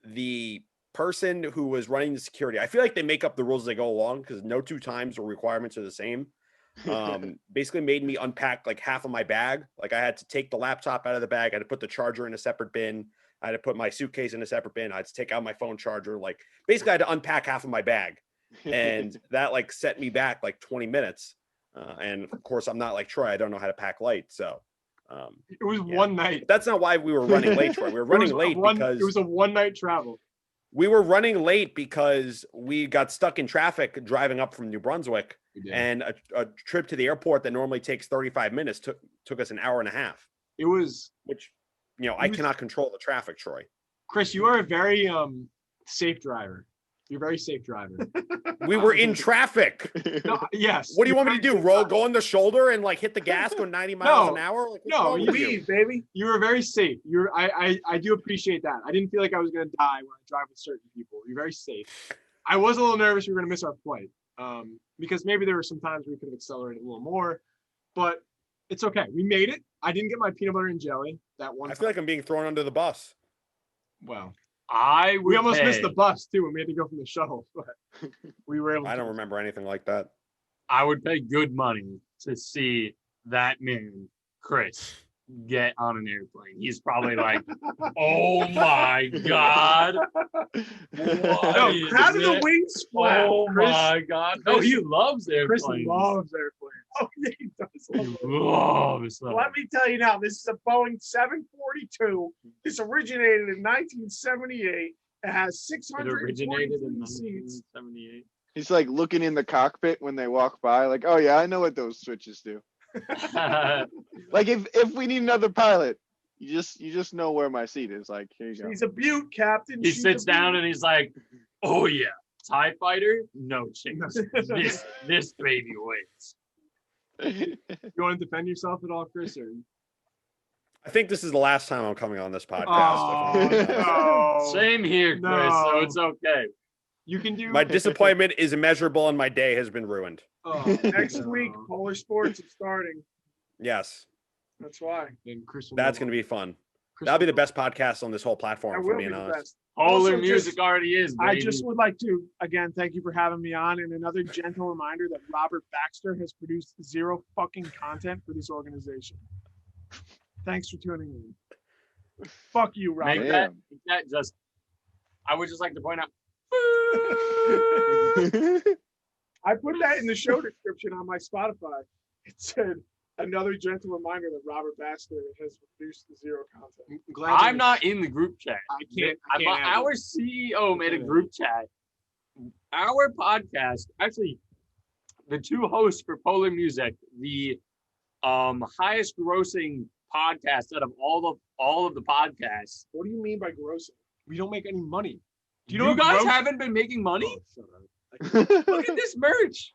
the person who was running the security. I feel like they make up the rules as they go along because no two times or requirements are the same. Basically made me unpack like half of my bag. Like I had to take the laptop out of the bag. I had to put the charger in a separate bin. I had to put my suitcase in a separate bin. I had to take out my phone charger. Like basically I had to unpack half of my bag. And that like set me back like 20 minutes. And of course I'm not like Troy. I don't know how to pack light. So It was yeah. one night. That's not why we were running late, Troy. We were running late because it was a one night travel. we were running late because we got stuck in traffic driving up from New Brunswick, and a trip to the airport that normally takes 35 minutes took us an hour and a half. It was, Which, I cannot control the traffic, Troy. Chris, you are a very safe driver. You're a very safe driver. We were in traffic. No, yes. What do you want me to do? Go on the shoulder and like hit the gas, go 90 miles an hour? Like, what's no, wrong with you? Leave, baby. You were very safe. I do appreciate that. I didn't feel like I was gonna die when I drive with certain people. You're very safe. I was a little nervous we were gonna miss our flight. Because maybe there were some times we could have accelerated a little more, but it's okay. We made it. I didn't get my peanut butter and jelly that one I time. feel like I'm being thrown under the bus. Well, We we almost missed the bus too when we had to go from the shuttle, but we were able to. I don't remember anything like that. I would pay good money to see that man, Chris, get on an airplane. He's probably like, oh my God. No, is how do the it? wings flap? Oh Chris, my God. No, he loves Chris airplanes. loves airplanes. Oh, yeah, he does love He airplanes. loves them. Let me tell you now, this is a Boeing 742. This originated in 1978. It has It originated 643 in seats. 1978. He's like looking in the cockpit when they walk by, like, oh yeah, I know what those switches do. Like if we need another pilot, you just know where my seat is. Like, here you go. She's a beaut, Captain. He She's sits a down beaut. and he's like, oh yeah, TIE fighter? No chance. This baby wins. You want to defend yourself at all, Chris? Or? I think this is the last time I'm coming on this podcast. Oh, if I'm being honest. no. Same here, Chris, so No. it's okay. You can do My disappointment is immeasurable and my day has been ruined. Oh, Next no. week, Polar Sports is starting. Yes, That's why. Then Chris will that's go- going to be fun. Chris That'll be will the go- best podcast on this whole I platform, will for be being the honest. best. Polar Also, music just- already is, I baby. just would like to, again, thank you for having me on. And another gentle reminder that Robert Baxter has produced zero fucking content for this organization. Thanks for tuning in. Fuck you, Make Robert. that, Damn. make that just, I would just like to point out, I put that in the show description on my Spotify. It said, another gentle reminder that Robert Baxter has produced zero content. I'm glad I'm you- not in the group chat. I can't. I can't add Our it. CEO made a group chat our podcast, actually, the two hosts for Polar Music, the highest grossing podcast out of all of the podcasts. What do you mean by grossing? We don't make any money. Do You what guys gross- haven't been making money? Oh, shut up. Look at this merch.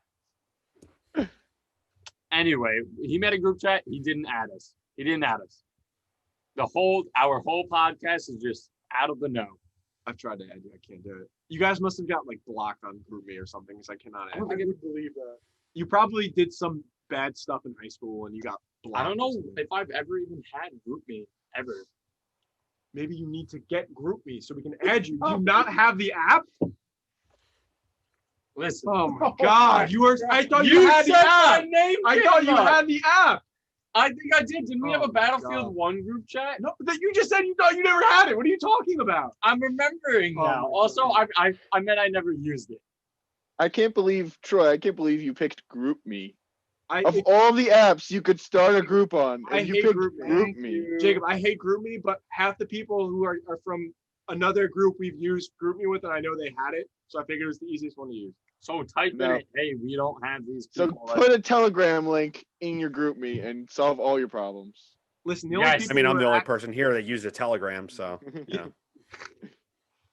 Anyway, he made a group chat. He didn't add us. Our whole podcast is just out of the know. I've tried to add you. I can't do it. You guys must have got like blocked on GroupMe or something because I cannot I add. don't think I would believe that. You probably did some bad stuff in high school and you got blocked. I don't know or something. if I've ever even had GroupMe ever. Maybe you need to get GroupMe so we can add you. Do you not have the app? Listen, Oh my God! You were. I thought you you had said the my app. name. I thought you came up. had the app. I think I did. Didn't we have Oh a my Battlefield God. 1 group chat? No, but you just said you thought you never had it. What are you talking about? I'm remembering Oh now. my Also, God. I meant I never used it. I can't believe, Troy, I can't believe you picked GroupMe. Of It- all the apps you could start a group on, I and you hate picked GroupMe. GroupMe. Jacob, I hate GroupMe, but half the people who are from another group we've used GroupMe with, and I know they had it, so I figured it was the easiest one to use. So type No. in it. Hey, we don't have these So people. put a Telegram link in your GroupMe and solve all your problems. Listen, the only Yes. people I mean, I'm who the are only act- person here that used a Telegram, so yeah.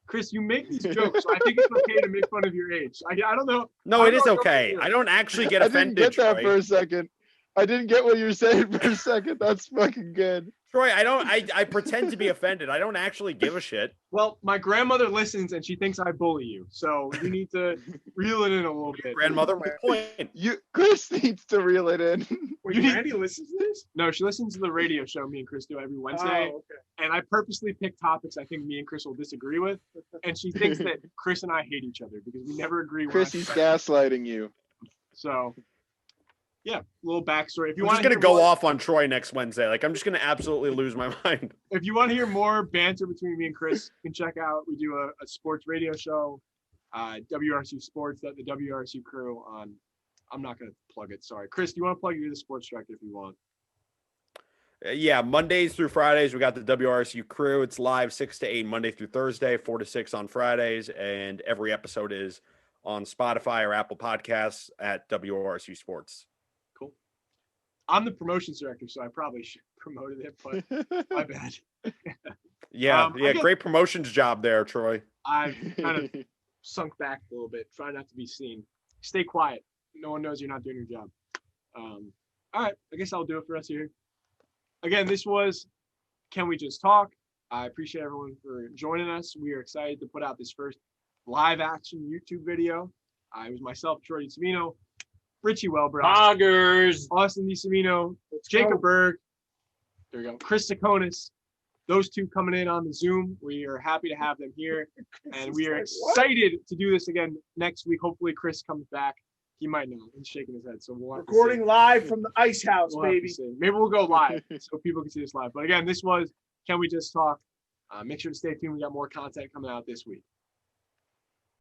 Chris, you make these jokes, so I think it's okay to make fun of your age. I don't know. No, I it is don't know okay. what I don't actually get I didn't offended, get that Troy. for a second. I didn't get what you were saying for a second. That's fucking good. Troy, I pretend to be offended. I don't actually give a shit. Well, my grandmother listens and she thinks I bully you, so you need to reel it in a little bit. Grandmother, my point. Chris needs to reel it in. Wait, You need- Randy listens to this? No, she listens to the radio show me and Chris do every Wednesday, Oh, okay. and I purposely pick topics I think me and Chris will disagree with, and she thinks that Chris and I hate each other because we never agree. Chris, he's gaslighting you. So, yeah, little backstory. If you I'm want just gonna go off on Troy next Wednesday. Like, I'm just gonna absolutely lose my mind. if you want to hear more banter between me and Chris, you can check out. We do a sports radio show, WRSU Sports, that the WRSU crew on. I'm not gonna plug it. Sorry, Chris. Do you want to plug it? You're the sports director if you want. Yeah, Mondays through Fridays, we got the WRSU crew. It's live 6 to 8 Monday through Thursday, 4 to 6 on Fridays, and every episode is on Spotify or Apple Podcasts at WRSU Sports. Cool. I'm the promotions director, so I probably should have promoted it, but my bad. Yeah, I guess- great promotions job there, Troy. I've kind of sunk back a little bit, try not to be seen. Stay quiet. No one knows you're not doing your job. All right, I guess I'll do it for us here. Again, this was Can We Just Talk? I appreciate everyone for joining us. We are excited to put out this first live action YouTube video. It was myself, Troy DiSavino, Richie Welbrock, Poggers. Austin DiSavino, Jacob Berg, there we go, Chris Sakonis. Those two coming in on the Zoom. We are happy to have them here, and we are excited to do this again next week. Hopefully, Chris comes back. He might not. He's shaking his head, so we'll have to see. Recording live from the Ice House, We'll have to baby. see. Maybe we'll go live so people can see this live. But again, this was Can We Just Talk? Make sure to stay tuned. We got more content coming out this week.